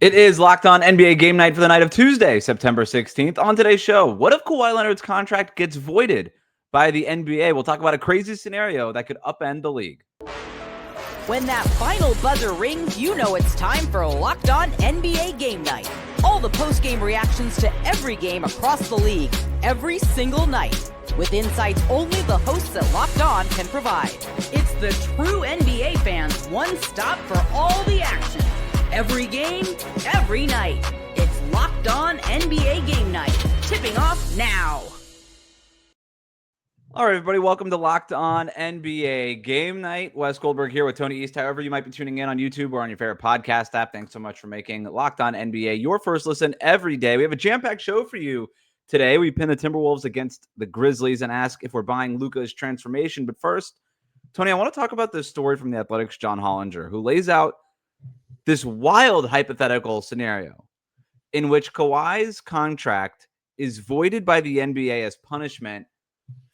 It is Locked On NBA Game Night for the night of Tuesday, September 16th. On today's show, what if Kawhi Leonard's contract gets voided by the NBA? We'll talk about a crazy scenario that could upend the league. When that final buzzer rings, you know it's time for Locked On NBA Game Night. All the post-game reactions to every game across the league, every single night, with insights only the hosts at Locked On can provide. It's the true NBA fans' one stop for all the action. Every game, every night. It's Locked On NBA Game Night. Tipping off now. All right, everybody, welcome to Locked On NBA Game Night. Wes Goldberg here with Tony East. However, you might be tuning in on YouTube or on your favorite podcast app. Thanks so much for making Locked On NBA your first listen every day. We have a jam-packed show for you today. We pin the Timberwolves against the Grizzlies and ask if we're buying Luka's transformation. But first, Tony, I want to talk about this story from The Athletic's John Hollinger, who lays out this wild hypothetical scenario in which Kawhi's contract is voided by the NBA as punishment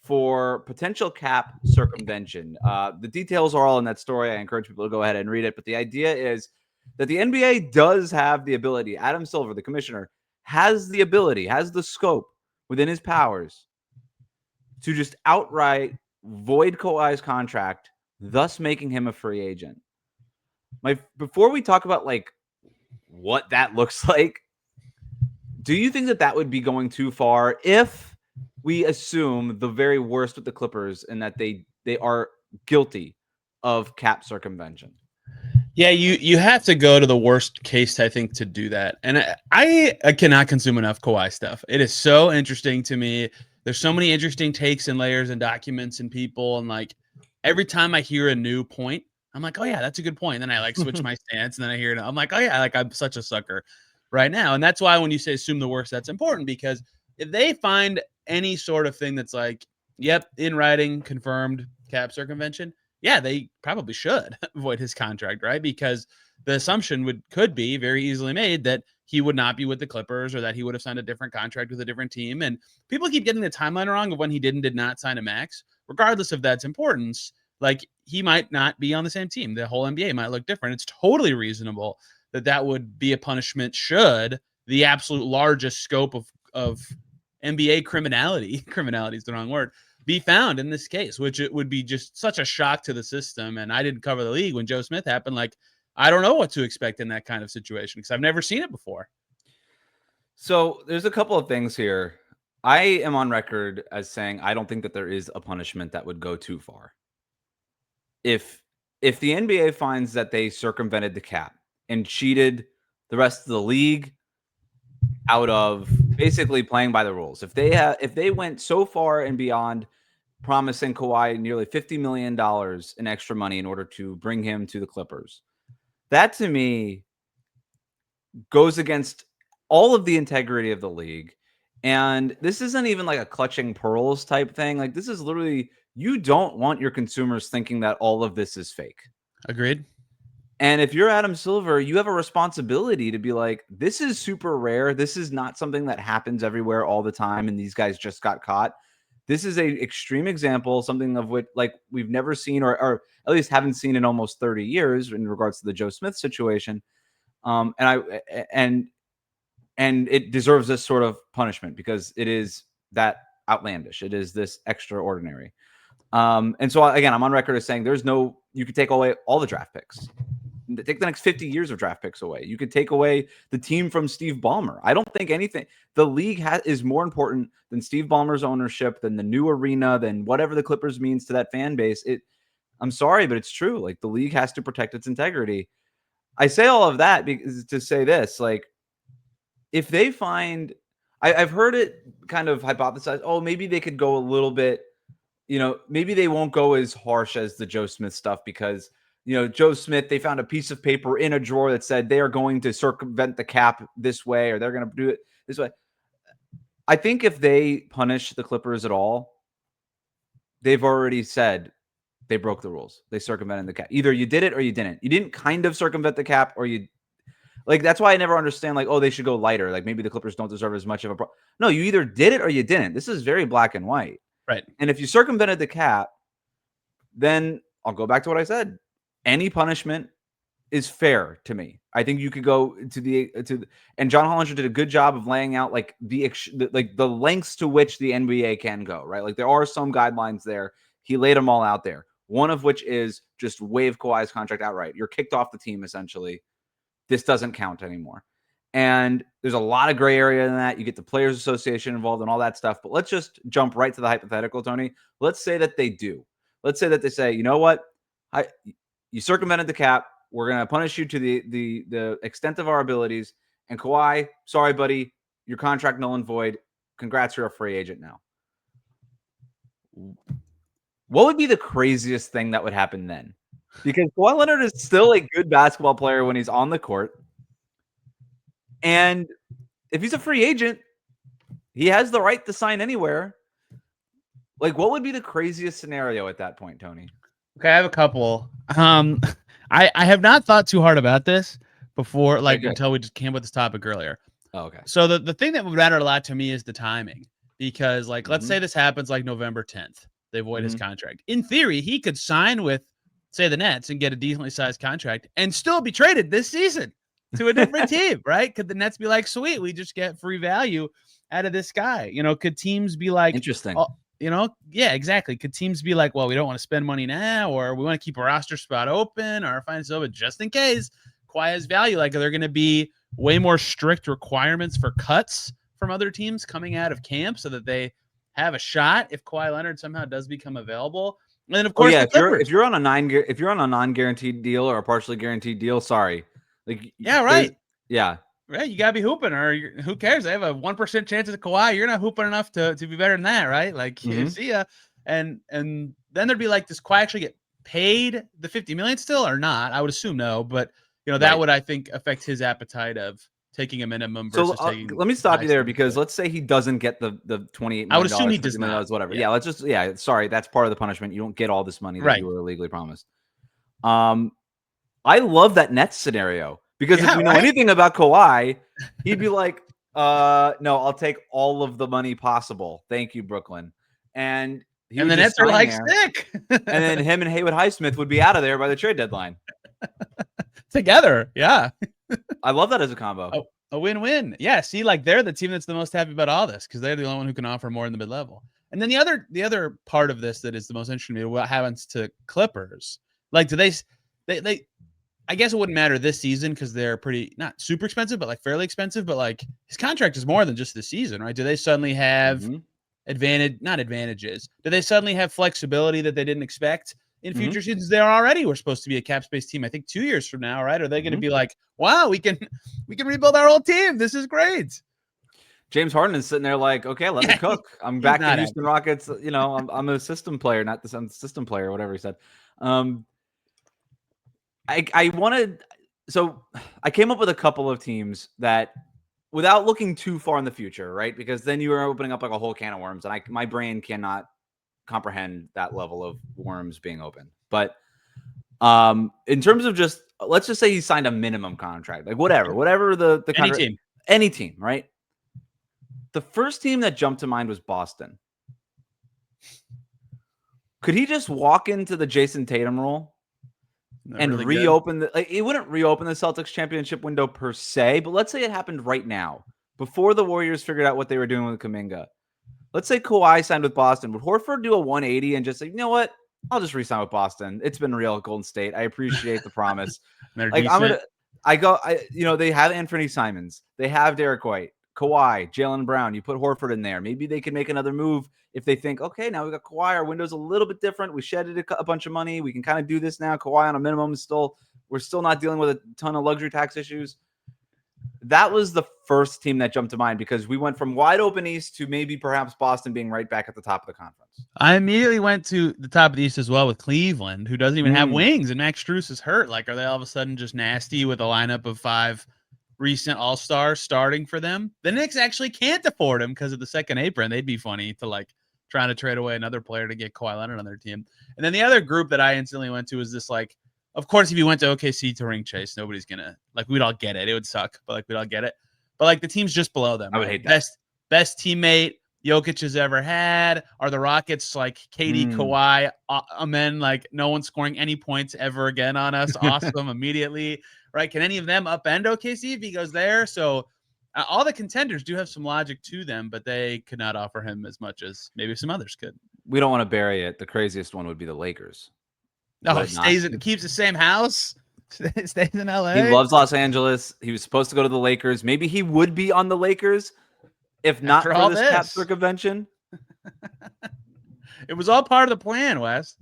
for potential cap circumvention. The details are all in that story. I encourage people to go ahead and read it. But the idea is that the NBA does have the ability. Adam Silver, the commissioner, has the ability, has the scope within his powers to just outright void Kawhi's contract, thus making him a free agent. Before we talk about like what that looks like, do you think that would be going too far if we assume the very worst with the Clippers and that they are guilty of cap circumvention? Yeah, you have to go to the worst case, I think, to do that. And I cannot consume enough Kawhi stuff. It is so interesting to me. There's so many interesting takes and layers and documents and people. And like every time I hear a new point, I'm like, oh yeah, that's a good point. And then I like switch my stance and then I hear it. I'm like, oh yeah, like I'm such a sucker right now. And that's why when you say assume the worst, that's important, because if they find any sort of thing that's like, yep, in writing, confirmed cap circumvention, yeah, they probably should void his contract, right? Because the assumption could be very easily made that he would not be with the Clippers or that he would have signed a different contract with a different team. And people keep getting the timeline wrong of when he did not sign a max, regardless of that's importance. Like he might not be on the same team. The whole NBA might look different. It's totally reasonable that would be a punishment should the absolute largest scope of NBA criminality is the wrong word, be found in this case, which it would be just such a shock to the system. And I didn't cover the league when Joe Smith happened. Like, I don't know what to expect in that kind of situation because I've never seen it before. So there's a couple of things here. I am on record as saying I don't think that there is a punishment that would go too far. If the NBA finds that they circumvented the cap and cheated the rest of the league out of basically playing by the rules, if they went so far and beyond promising Kawhi nearly $50 million in extra money in order to bring him to the Clippers, that to me goes against all of the integrity of the league. And this isn't even like a clutching pearls type thing. Like this is literally, you don't want your consumers thinking that all of this is fake. Agreed. And if you're Adam Silver, you have a responsibility to be like, this is super rare. This is not something that happens everywhere all the time. And these guys just got caught. This is a extreme example, something of what like we've never seen or at least haven't seen in almost 30 years in regards to the Joe Smith situation. And it deserves this sort of punishment because it is that outlandish. It is this extraordinary. And so again, I'm on record as saying you could take away all the draft picks. Take the next 50 years of draft picks away. You could take away the team from Steve Ballmer. I don't think anything. The league is more important than Steve Ballmer's ownership, than the new arena, than whatever the Clippers means to that fan base. I'm sorry, but it's true. Like the league has to protect its integrity. I say all of that because to say this, like if they find, I've heard it kind of hypothesized, oh, maybe they could go a little bit, maybe they won't go as harsh as the Joe Smith stuff because, Joe Smith, they found a piece of paper in a drawer that said they are going to circumvent the cap this way, or they're going to do it this way. I think if they punish the Clippers at all, they've already said they broke the rules. They circumvented the cap. Either you did it or you didn't. You didn't kind of circumvent the cap, or you like, that's why I never understand like, oh, they should go lighter. Like maybe the Clippers don't deserve as much of no, you either did it or you didn't. This is very black and white. Right. And if you circumvented the cap, then I'll go back to what I said. Any punishment is fair to me. I think you could go and John Hollinger did a good job of laying out like the lengths to which the NBA can go, right? Like there are some guidelines there. He laid them all out there. One of which is just waive Kawhi's contract outright. You're kicked off the team essentially. This doesn't count anymore. And there's a lot of gray area in that. You get the Players Association involved and all that stuff. But let's just jump right to the hypothetical, Tony. Let's say that they do. Let's say that they say, you know what? You circumvented the cap. We're going to punish you to the extent of our abilities. And Kawhi, sorry, buddy, your contract null and void. Congrats, you're a free agent now. What would be the craziest thing that would happen then? Because Kawhi Leonard is still a good basketball player when he's on the court. And if he's a free agent, he has the right to sign anywhere. Like, what would be the craziest scenario at that point, Tony? Okay, I have a couple. I have not thought too hard about this before, like until we just came with this topic earlier. Oh, okay. So the thing that would matter a lot to me is the timing, because like let's say this happens like November 10th, they void his contract. In theory, he could sign with, say, the Nets and get a decently sized contract and still be traded this season to a different team, right? Could the Nets be like, sweet, we just get free value out of this guy? You know, could teams be like, interesting? You know, yeah, exactly. Could teams be like, well, we don't want to spend money now, or we want to keep a roster spot open, or find someone just in case Kawhi has value? Like, are there going to be way more strict requirements for cuts from other teams coming out of camp so that they have a shot if Kawhi Leonard somehow does become available? And then, of course, if you're on a non-guaranteed deal or a partially guaranteed deal, sorry, like right. Right, you gotta be hooping, or who cares? They have a 1% chance of Kawhi. You're not hooping enough to be better than that, right? Like, see ya. And then there'd be like, does Kawhi actually get paid the $50 million still or not? I would assume no, but you know that would, I think, affect his appetite of taking a minimum versus taking. Let me stop you there, because let's say he doesn't get the $28 million. I would assume he does not. Whatever. Yeah, let's just sorry, that's part of the punishment. You don't get all this money that you were illegally promised. I love that Nets scenario. Because if we know anything about Kawhi, he'd be like, no, I'll take all of the money possible. Thank you, Brooklyn. And the Nets are like, sick. And then him and Haywood Highsmith would be out of there by the trade deadline. Together, yeah. I love that as a combo. Oh, a win-win. Yeah, see, like they're the team that's the most happy about all this because they're the only one who can offer more in the mid-level. And then the other part of this that is the most interesting to me, what happens to Clippers? Like, do they I guess it wouldn't matter this season because they're pretty, not super expensive, but like fairly expensive. But like his contract is more than just this season, right? Do they suddenly have not advantages? Do they suddenly have flexibility that they didn't expect in future seasons? They already were supposed to be a cap space team, I think 2 years from now, right? Are they going to be like, wow, we can rebuild our whole team. This is great. James Harden is sitting there like, okay, let me cook. I'm back to Houston Rockets. You know, I'm a system player, not the system player, whatever he said. I wanted, so I came up with a couple of teams that, without looking too far in the future, right? Because then you are opening up like a whole can of worms, and my brain cannot comprehend that level of worms being open. But in terms of just, let's just say he signed a minimum contract, like whatever the contract, any team, right? The first team that jumped to mind was Boston. Could he just walk into the Jason Tatum role? And really reopen it wouldn't reopen the Celtics championship window per se, but let's say it happened right now, before the Warriors figured out what they were doing with Kuminga. Let's say Kawhi signed with Boston. Would Horford do a 180 and just say, you know what? I'll just re-sign with Boston. It's been real at Golden State. I appreciate the promise. Like they have Anthony Simons. They have Derek White, Kawhi, Jaylen Brown. You put Horford in there. Maybe they can make another move if they think, okay, now we got Kawhi. Our window's a little bit different. We shedded a bunch of money. We can kind of do this now. Kawhi on a minimum is we're still not dealing with a ton of luxury tax issues. That was the first team that jumped to mind because we went from wide open East to maybe perhaps Boston being right back at the top of the conference. I immediately went to the top of the East as well with Cleveland, who doesn't even have wings, and Max Strus is hurt. Like, are they all of a sudden just nasty with a lineup of 5 recent all-stars starting for them? The Knicks actually can't afford him because of the second apron. They'd be funny to like trying to trade away another player to get Kawhi Leonard on their team. And then the other group that I instantly went to is this, like, of course, if you went to OKC to ring chase, nobody's going to, like, we'd all get it. It would suck, but like, we'd all get it. But like the teams just below them. I would hate that. Best teammate, Jokic has ever had? Are the Rockets like KD, Kawhi, amen, like no one's scoring any points ever again on us? Awesome, immediately, right? Can any of them upend OKC if he goes there? So all the contenders do have some logic to them, but they could not offer him as much as maybe some others could. We don't want to bury it. The craziest one would be the Lakers. No, he keeps the same house. Stays in LA. He loves Los Angeles. He was supposed to go to the Lakers. Maybe he would be on the Lakers if not for this cap circumvention. It was all part of the plan, Wes.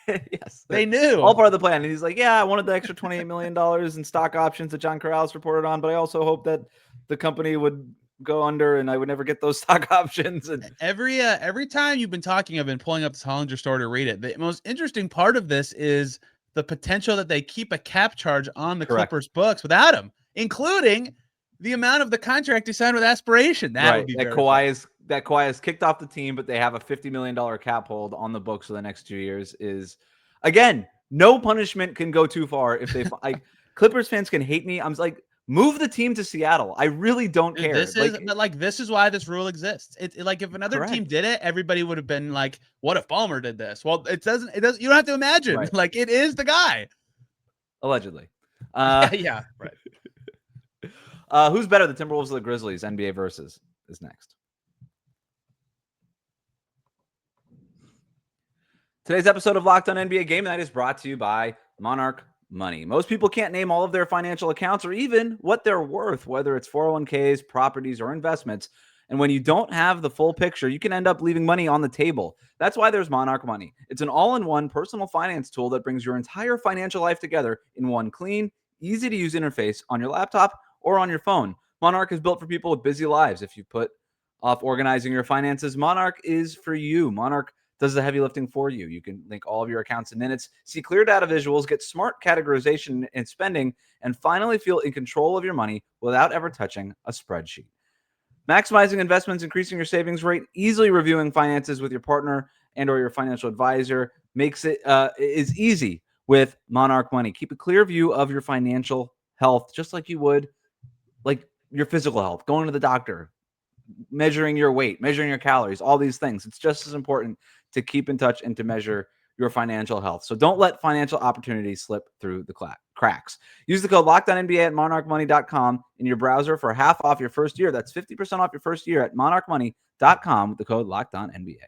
Yes, they knew. All part of the plan. And he's like, yeah, I wanted the extra $28 million in stock options that John Corrales reported on, but I also hope that the company would go under and I would never get those stock options. And every time you've been talking, I've been pulling up the Hollinger story to read it. The most interesting part of this is the potential that they keep a cap charge on the Clippers books without him, including the amount of the contract he signed with aspiration. That would be that Kawhi is kicked off the team, but they have a $50 million cap hold on the books for the next 2 years. Is again, no punishment can go too far. If they like Clippers fans can hate me. I'm like, move the team to Seattle. I really don't care. This is why this rule exists. Like if another team did it, everybody would have been like, "What if Ballmer did this?" Well, it doesn't. You don't have to imagine. Right. Like it is the guy, allegedly. Yeah, right. Who's better, the Timberwolves or the Grizzlies? NBA versus is next. Today's episode of Locked On NBA Game Night is brought to you by Monarch Money. Most people can't name all of their financial accounts or even what they're worth, whether it's 401ks, properties, or investments. And when you don't have the full picture, you can end up leaving money on the table. That's why there's Monarch Money. It's an all-in-one personal finance tool that brings your entire financial life together in one clean, easy-to-use interface on your laptop or on your phone. Monarch is built for people with busy lives. If you put off organizing your finances, Monarch is for you. Monarch does the heavy lifting for you. You can link all of your accounts in minutes, see clear data visuals, get smart categorization and spending, and finally feel in control of your money without ever touching a spreadsheet. Maximizing investments, increasing your savings rate, easily reviewing finances with your partner and or your financial advisor makes it is easy with Monarch Money. Keep a clear view of your financial health, just like you would like your physical health, going to the doctor, measuring your weight, measuring your calories, all these things. It's just as important to keep in touch and to measure your financial health. So don't let financial opportunities slip through the cracks. Use the code LOCKEDONNBA at monarchmoney.com in your browser for half off your first year. That's 50% off your first year at monarchmoney.com with the code LOCKEDONNBA.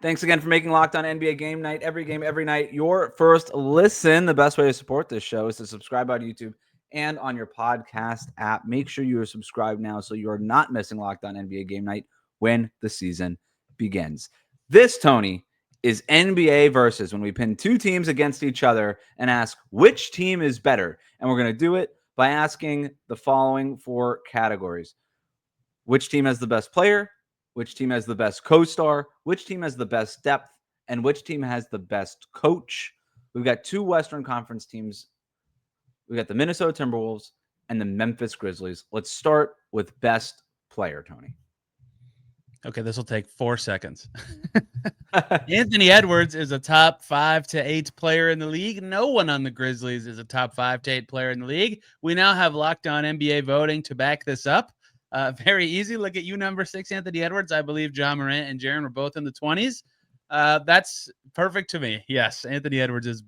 Thanks again for making Locked On NBA Game Night every game, every night your first listen. The best way to support this show is to subscribe on YouTube and on your podcast app. Make sure you are subscribed now so you're not missing Locked On NBA Game Night when the season begins. This, Tony, is NBA versus, when we pin two teams against each other and ask which team is better. And we're going to do it by asking the following four categories. Which team has the best player? Which team has the best co-star? Which team has the best depth? And which team has the best coach? We've got two Western Conference teams. We got the Minnesota Timberwolves and the Memphis Grizzlies. Let's start with best player, Tony. Okay, this will take 4 seconds. Anthony Edwards is a top 5 to 8 player in the league. No one on the Grizzlies is a top 5 to 8 player in the league. We now have Locked On NBA voting to back this up. Very easy. Look at you, number 6, Anthony Edwards. I believe John Morant and Jaren were both in the 20s. That's perfect to me. Yes, Anthony Edwards is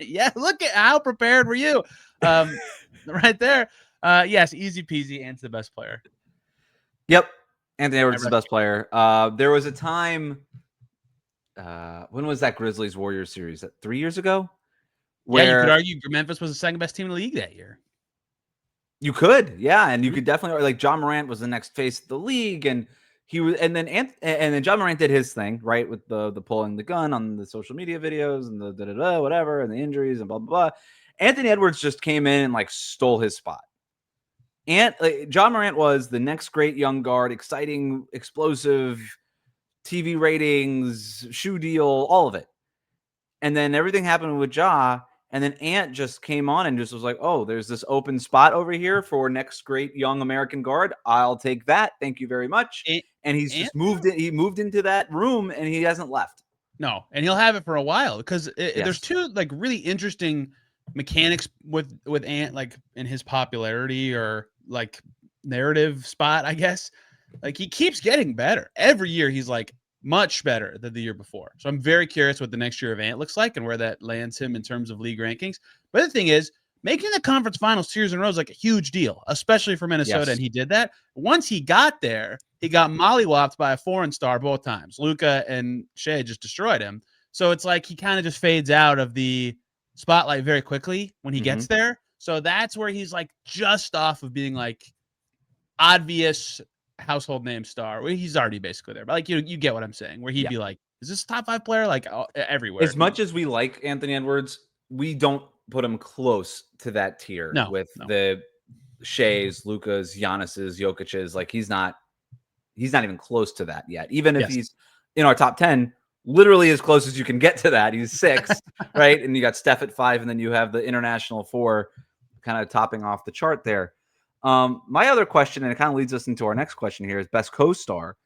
yeah. Look at how prepared were you, right there. Yes, easy peasy. Ant's the best player. Yep, Anthony Edwards is the best player. There was a time. When was that Grizzlies Warriors series? That 3 years ago? Where you could argue Memphis was the second best team in the league that year. You could, yeah, and you could definitely like John Morant was the next face of the league, and he was, and then John Morant did his thing, right, with the pulling the gun on the social media videos and the whatever, and the injuries and blah blah blah. Anthony Edwards just came in and like stole his spot. And John Morant was the next great young guard, exciting, explosive, TV ratings, shoe deal, all of it. And then everything happened with Ja. And then Ant just came on and just was like, oh, there's this open spot over here for next great young American guard. I'll take that. Thank you very much. And he's just moved in. He moved into that room and he hasn't left. No, and he'll have it for a while because there's two like really interesting mechanics with Ant, like in his popularity or like narrative spot, I guess. Like he keeps getting better every year. He's like much better than the year before. So I'm very curious what the next year of Ant looks like and where that lands him in terms of league rankings. But the thing is, making the conference finals 2 years in a row is like a huge deal, especially for Minnesota. Yes. And he did that. Once he got there, he got mollywopped by a foreign star both times. Luka and Shea just destroyed him. So it's like he kind of just fades out of the spotlight very quickly when he gets there. So that's where he's like just off of being like obvious household name star. Where he's already basically there. But like you get what I'm saying, where he'd be like, is this a top 5 player? Like everywhere. As much as we like Anthony Edwards, we don't put him close to that tier with the Sheas, Lukas, Giannis's, Jokic's. Like he's not even close to that yet. Even if he's in our top 10, literally as close as you can get to that. He's 6, right? And you got Steph at 5, and then you have the international 4 kind of topping off the chart there. My other question, and it kind of leads us into our next question here, is best co-star.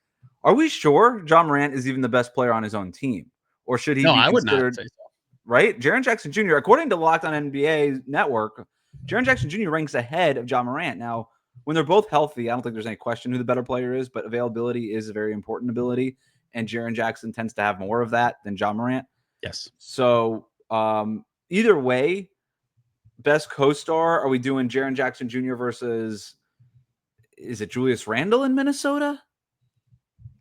Are we sure Ja Morant is even the best player on his own team? Or should he be I considered, would not say so. Right? Jaren Jackson Jr., according to Locked On NBA Network, Jaren Jackson Jr. ranks ahead of Ja Morant. Now, when they're both healthy, I don't think there's any question who the better player is, but availability is a very important ability, and Jaren Jackson tends to have more of that than Ja Morant. Yes. So either way, best co-star, are we doing Jaren Jackson Jr. versus, is it Julius Randle in Minnesota?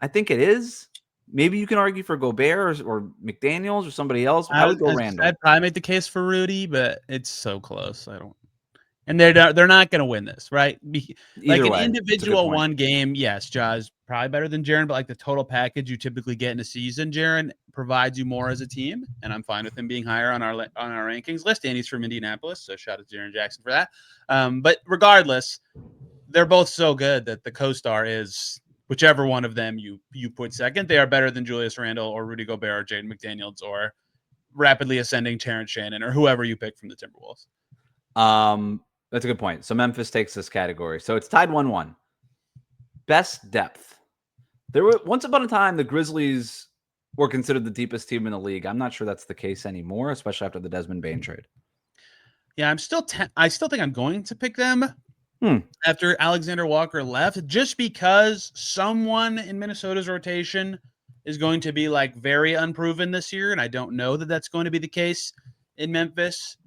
I think it is. Maybe you can argue for Gobert or McDaniels or somebody else. I would go Randle. I'd probably make the case for Rudy, but it's so close. I don't. And they're not going to win this, right? Like an individual one game, yes, Ja's probably better than Jaren, but like the total package you typically get in a season, Jaren provides you more as a team, and I'm fine with him being higher on our rankings list. And he's from Indianapolis, so shout out to Jaren Jackson for that. But regardless, they're both so good that the co-star is whichever one of them you put second. They are better than Julius Randle or Rudy Gobert or Jaden McDaniels or rapidly ascending Terrence Shannon or whoever you pick from the Timberwolves. That's a good point. So Memphis takes this category. So it's tied 1-1. Best depth. There were once upon a time the Grizzlies were considered the deepest team in the league. I'm not sure that's the case anymore, especially after the Desmond Bane trade. Yeah, I still think I'm going to pick them after Alexander Walker left, just because someone in Minnesota's rotation is going to be like very unproven this year, and I don't know that that's going to be the case in Memphis.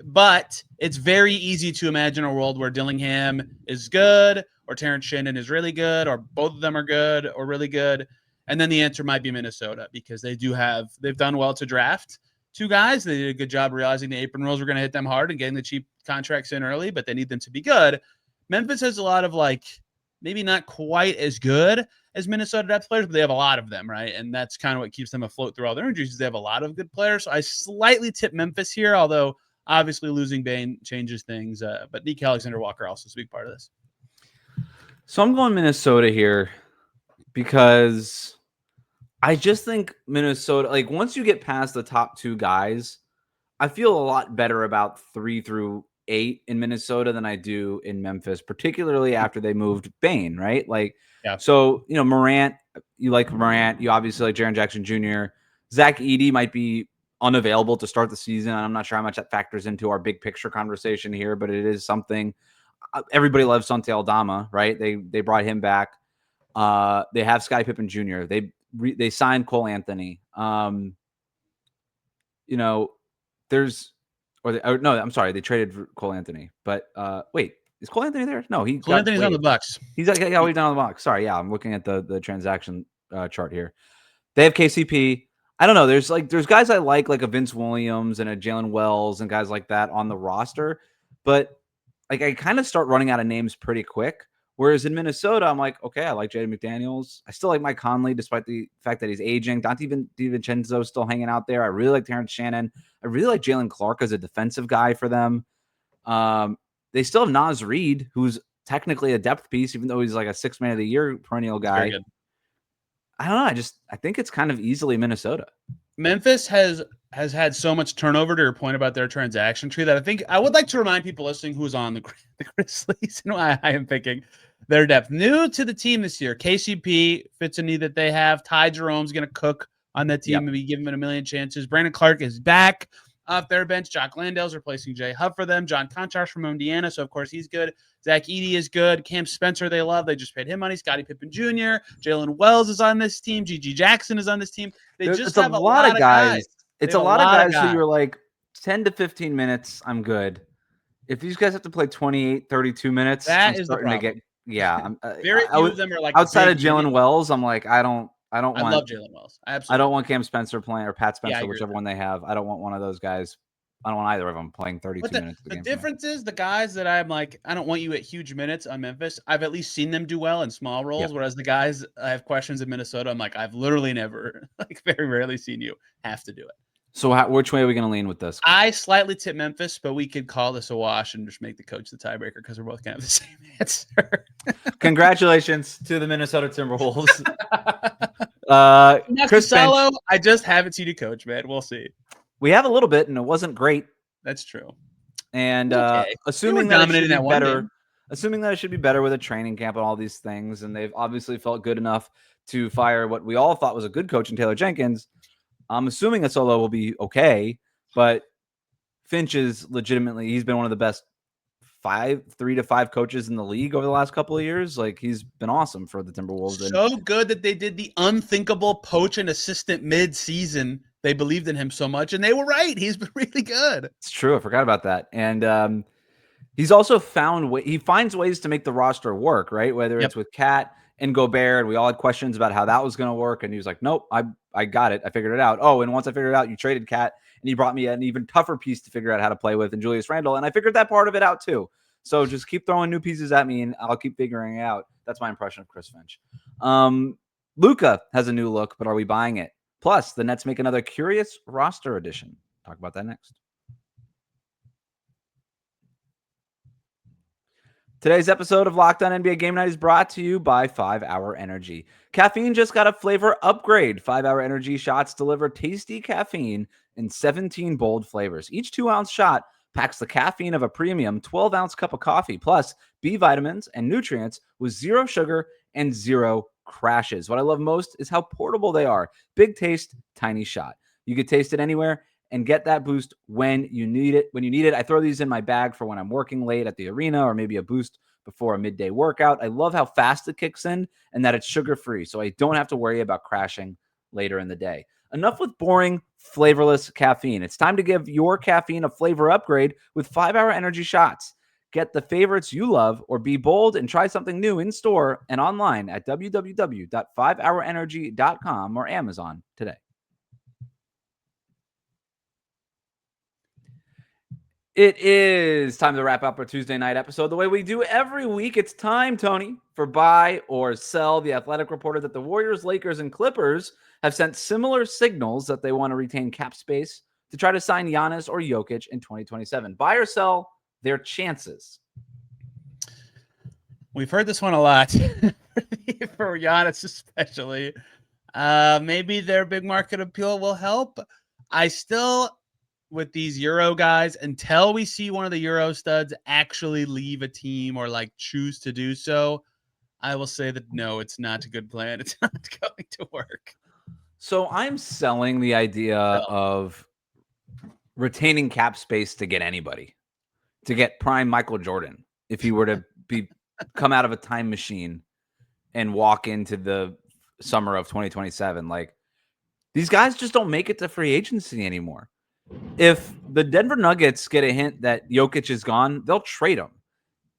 But it's very easy to imagine a world where Dillingham is good or Terrence Shannon is really good or both of them are good or really good. And then the answer might be Minnesota because they've done well to draft 2 guys. They did a good job realizing the apron rules were going to hit them hard and getting the cheap contracts in early, but they need them to be good. Memphis has a lot of like, maybe not quite as good as Minnesota depth players, but they have a lot of them, right? And that's kind of what keeps them afloat through all their injuries. They have a lot of good players. So I slightly tip Memphis here, although obviously losing Bane changes things. But Nick Alexander-Walker also is a big part of this. So I'm going Minnesota here because I just think Minnesota, like once you get past the top 2 guys, I feel a lot better about 3 through 8 in Minnesota than I do in Memphis, particularly after they moved Bane, right? Like, yeah. So, Morant, you like Morant, you obviously like Jaren Jackson Jr. Zach Edey might be unavailable to start the season. I'm not sure how much that factors into our big picture conversation here, but it is something. Everybody loves Santi Aldama, right? They brought him back. They have Scottie Pippen Jr. They signed Cole Anthony. They traded Cole Anthony. But wait, is Cole Anthony there? No, Cole Anthony's on the Bucks. He's he's down on the Bucks. Sorry, yeah, I'm looking at the transaction chart here. They have KCP. I don't know. There's guys I like a Vince Williams and a Jalen Wells and guys like that on the roster, but like I kind of start running out of names pretty quick. Whereas in Minnesota, I'm like, okay, I like Jaden McDaniels. I still like Mike Conley, despite the fact that he's aging. Dante DiVincenzo still hanging out there. I really like Terrence Shannon. I really like Jalen Clark as a defensive guy for them. They still have Naz Reid, who's technically a depth piece, even though he's like a 6th man of the year perennial guy. I don't know. I think it's kind of easily Minnesota. Memphis has had so much turnover, to your point about their transaction tree, that I think I would like to remind people listening who's on the Grizzlies and why I am picking their depth. New to the team this year, KCP fits a need that they have. Ty Jerome's going to cook on that team and be given a million chances. Brandon Clark is back. off their bench. Jock Landale's replacing Jay Huff for them. John Conchar from Indiana, so of course he's good. Zach Edey is good. Cam Spencer, they love. They just paid him money. Scottie Pippen Jr., Jalen Wells is on this team. G.G. Jackson is on this team. They just have a lot of guys. It's a lot of guys who you're like 10 to 15 minutes, I'm good. If these guys have to play 28, 32 minutes, That I'm is the starting to problem. get very few of them are like outside of big Jalen unit. Wells. I'm like, I don't I want love Jalen Wells. Absolutely. I don't want Cam Spencer playing or Pat Spencer, I agree with whichever one they have. I don't want one of those guys. I don't want either of them playing 32 But minutes. the difference is the guys that I'm like, I don't want you at huge minutes on Memphis. I've at least seen them do well in small roles. Yep. Whereas the guys I have questions in Minnesota, I'm like, I've literally never, like, very rarely seen you have to do it. So which way are we going to lean with this? I slightly tip Memphis, but we could call this a wash and just make the coach the tiebreaker because we're both going to have the same answer. Congratulations to the Minnesota Timberwolves. Chris Finch, I just haven't seen you coach, man. We'll see. We have a little bit, and it wasn't great. That's true. And okay. assuming that it should be better, assuming that it should be better with a training camp and all these things, and they've obviously felt good enough to fire what we all thought was a good coach in Taylor Jenkins. I'm assuming Asolo will be okay, but Finch is legitimately, he's been one of the best 3 to 5 coaches in the league over the last couple of years. Like, he's been awesome for the Timberwolves. So good that they did the unthinkable poach an assistant mid-season. They believed in him so much, and they were right. He's been really good. It's true. I forgot about that. And he's also he finds ways to make the roster work, right? Whether it's with Cat and Gobert, we all had questions about how that was going to work, and he was like, nope, I got it. I figured it out. Oh, and once I figured it out, you traded Cat, and he brought me an even tougher piece to figure out how to play with, and Julius Randle, and I figured that part of it out too. So just keep throwing new pieces at me, and I'll keep figuring it out. That's my impression of Chris Finch. Luka has a new look, but are we buying it? Plus, the Nets make another curious roster addition. Talk about that next. Today's episode of Locked On NBA Game Night is brought to you by 5 Hour Energy. Caffeine just got a flavor upgrade. 5 Hour Energy shots deliver tasty caffeine in 17 bold flavors. Each 2-ounce shot packs the caffeine of a premium 12-ounce cup of coffee, plus B vitamins and nutrients with 0 sugar and 0 crashes. What I love most is how portable they are. Big taste, tiny shot. You can taste it anywhere and get that boost when you need it. I throw these in my bag for when I'm working late at the arena, or maybe a boost before a midday workout. I love how fast it kicks in and that it's sugar-free, so I don't have to worry about crashing later in the day. Enough with boring, flavorless caffeine. It's time to give your caffeine a flavor upgrade with 5 Hour Energy shots. Get the favorites you love, or be bold and try something new in store and online at www.5hourenergy.com or Amazon today. It is time to wrap up our Tuesday night episode the way we do every week. It's time, Tony, for buy or sell. The Athletic reported that the Warriors, Lakers, and Clippers have sent similar signals that they want to retain cap space to try to sign Giannis or Jokic in 2027. Buy or sell their chances. We've heard this one a lot for Giannis especially. Maybe their big market appeal will help. I still, with these Euro guys, until we see one of the Euro studs actually leave a team or like choose to do so, I will say that no, it's not a good plan. It's not going to work. So I'm selling the idea of retaining cap space to get anybody, to get prime Michael Jordan, if he were to come out of a time machine and walk into the summer of 2027. Like, these guys just don't make it to free agency anymore. If the Denver Nuggets get a hint that Jokic is gone, they'll trade him.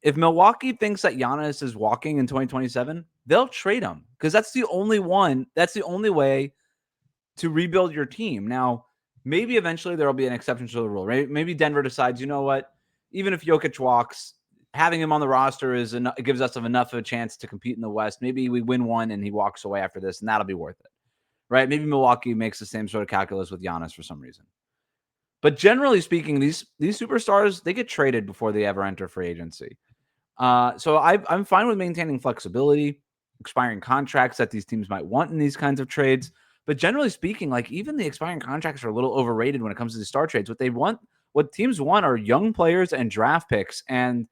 If Milwaukee thinks that Giannis is walking in 2027, they'll trade him, because that's the only way to rebuild your team. Now, maybe eventually there will be an exception to the rule. Right? Maybe Denver decides, you know what, even if Jokic walks, having him on the roster gives us enough of a chance to compete in the West. Maybe we win one and he walks away after this, and that'll be worth it. Right? Maybe Milwaukee makes the same sort of calculus with Giannis for some reason. But generally speaking, these superstars, they get traded before they ever enter free agency. So I'm fine with maintaining flexibility, expiring contracts that these teams might want in these kinds of trades. But generally speaking, like, even the expiring contracts are a little overrated when it comes to the star trades. What teams want are young players and draft picks. And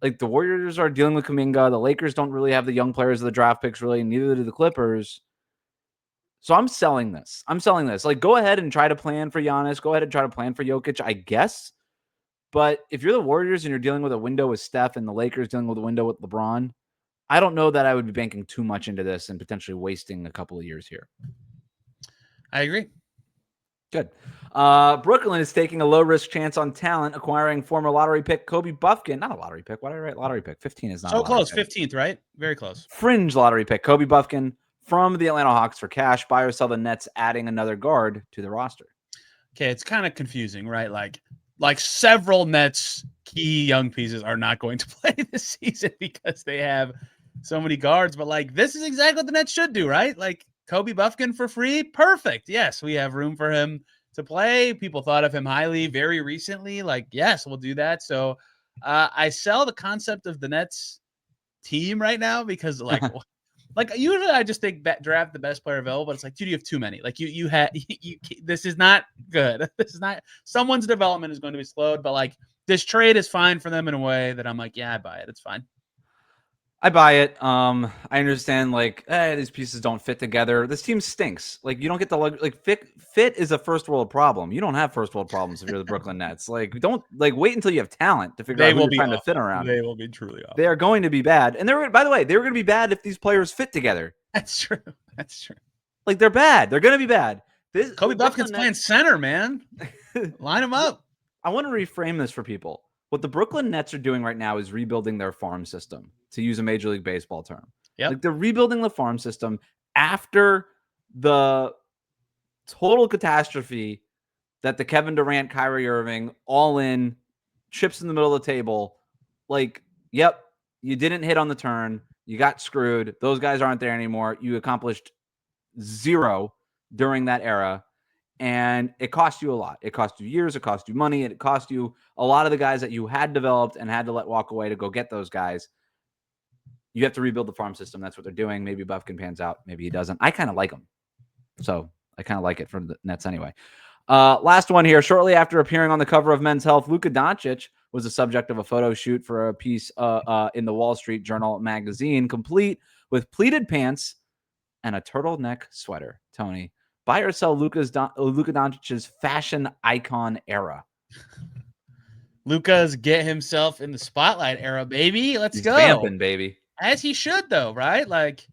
like, the Warriors are dealing with Kuminga. The Lakers don't really have the young players or the draft picks, really. Neither do the Clippers. So I'm selling this. Like, go ahead and try to plan for Giannis. Go ahead and try to plan for Jokic, I guess. But if you're the Warriors and you're dealing with a window with Steph and the Lakers dealing with a window with LeBron, I don't know that I would be banking too much into this and potentially wasting a couple of years here. I agree. Good. Brooklyn is taking a low-risk chance on talent, acquiring former lottery pick Kobe Buffkin. Not a lottery pick. Why did I write lottery pick? 15 is not So a lottery close. pick. 15th, right? Very close. Fringe lottery pick Kobe Buffkin from the Atlanta Hawks for cash. Buy or sell the Nets, adding another guard to the roster. Okay, it's kind of confusing, right? Like several Nets key young pieces are not going to play this season because they have so many guards. But like, this is exactly what the Nets should do, right? Like Kobe Buffkin for free, perfect. Yes, we have room for him to play. People thought of him highly very recently. Like, yes, we'll do that. So I sell the concept of the Nets team right now because like usually I just think draft the best player available, but it's like, dude, you have too many. Like you this is not good. This is not, someone's development is going to be slowed, but like this trade is fine for them in a way that I'm like, yeah, I buy it. It's fine. I buy it. I understand, like, these pieces don't fit together. This team stinks. Like, you don't get the like fit is a first world problem. You don't have first world problems if you're the Brooklyn Nets. Like, don't wait until you have talent to figure out who you're trying to fit around. They will be truly awful. They are going to be bad, and by the way, they were going to be bad if these players fit together. That's true. Like, they're bad. They're going to be bad. Kobe Buffkin's playing center, man. Line him up. I want to reframe this for people. What the Brooklyn Nets are doing right now is rebuilding their farm system, to use a Major League Baseball term. Yep. Like, they're rebuilding the farm system after the total catastrophe that the Kevin Durant, Kyrie Irving, all in, chips in the middle of the table. Like, yep, you didn't hit on the turn. You got screwed. Those guys aren't there anymore. You accomplished zero during that era. And it cost you a lot. It cost you years. It cost you money. It cost you a lot of the guys that you had developed and had to let walk away to go get those guys. You have to rebuild the farm system. That's what they're doing. Maybe Buffkin pans out. Maybe he doesn't. I kind of like him. So I kind of like it for the Nets anyway. Last one here. Shortly after appearing on the cover of Men's Health, Luka Doncic was the subject of a photo shoot for a piece in the Wall Street Journal magazine, complete with pleated pants and a turtleneck sweater. Tony, buy or sell Luka Doncic's fashion icon era? Luka's get himself in the spotlight era, baby. Let's go. Vamping, baby. As he should, though, right? Like,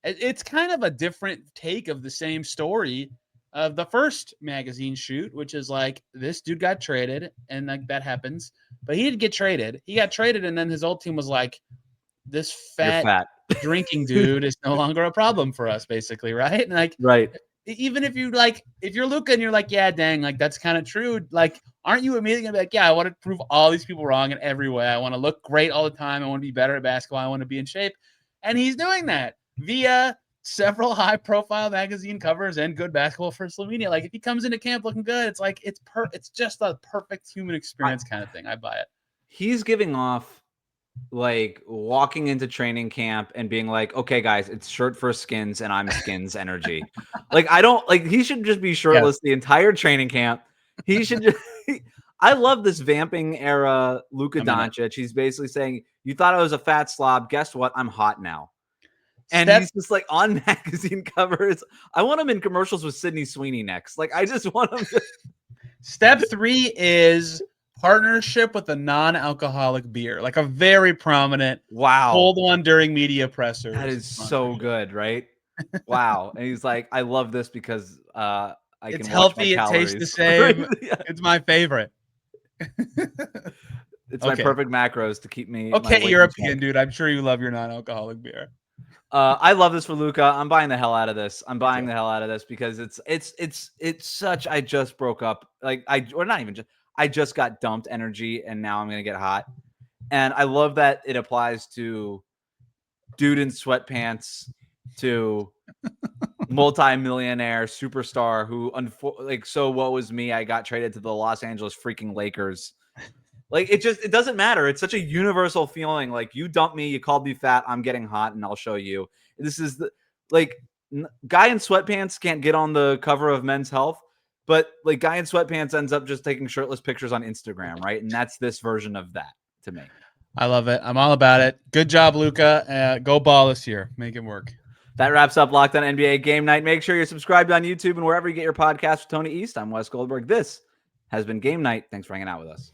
it's kind of a different take of the same story of the first magazine shoot, which is like, this dude got traded, and like that happens. But he didn't get traded. He got traded, and then his old team was like, this fat. Drinking dude is no longer a problem for us, basically, right? And like, right. Even if you're Luka and you're like, yeah, dang, like that's kind of true. Like, aren't you immediately gonna be like, yeah, I want to prove all these people wrong in every way. I want to look great all the time. I want to be better at basketball. I want to be in shape. And he's doing that via several high-profile magazine covers and good basketball for Slovenia. Like, if he comes into camp looking good, it's like it's just a perfect human experience kind of thing. I buy it. He's giving off like walking into training camp and being like, okay, guys, it's shirt for skins and I'm skins energy. Like, I don't like, he should just be shirtless the entire training camp. He should just, I love this vamping era Luka Doncic. He's basically saying, you thought I was a fat slob. Guess what? I'm hot now. And he's just like on magazine covers. I want him in commercials with Sydney Sweeney next. Like, I just want him to. Step 3 is partnership with a non-alcoholic beer, like a very prominent, cold one during media pressers. That is so good, right? Wow. And he's like, I love this because it's healthy, it tastes the same. Yeah. It's my favorite. It's my perfect macros to keep me. Okay, European dude. I'm sure you love your non-alcoholic beer. I love this for Luka. I'm buying the hell out of this. The hell out of this because it's such. I just broke up. Like I just got dumped energy and now I'm going to get hot. And I love that it applies to dude in sweatpants, to multi-millionaire superstar who, so what was me? I got traded to the Los Angeles freaking Lakers. Like, it doesn't matter. It's such a universal feeling. Like, you dump me, you called me fat, I'm getting hot and I'll show you. This is guy in sweatpants can't get on the cover of Men's Health. But like, guy in sweatpants ends up just taking shirtless pictures on Instagram, right? And that's this version of that to me. I love it. I'm all about it. Good job, Luka. Go ball this year. Make it work. That wraps up Locked On NBA Game Night. Make sure you're subscribed on YouTube and wherever you get your podcasts with Tony East. I'm Wes Goldberg. This has been Game Night. Thanks for hanging out with us.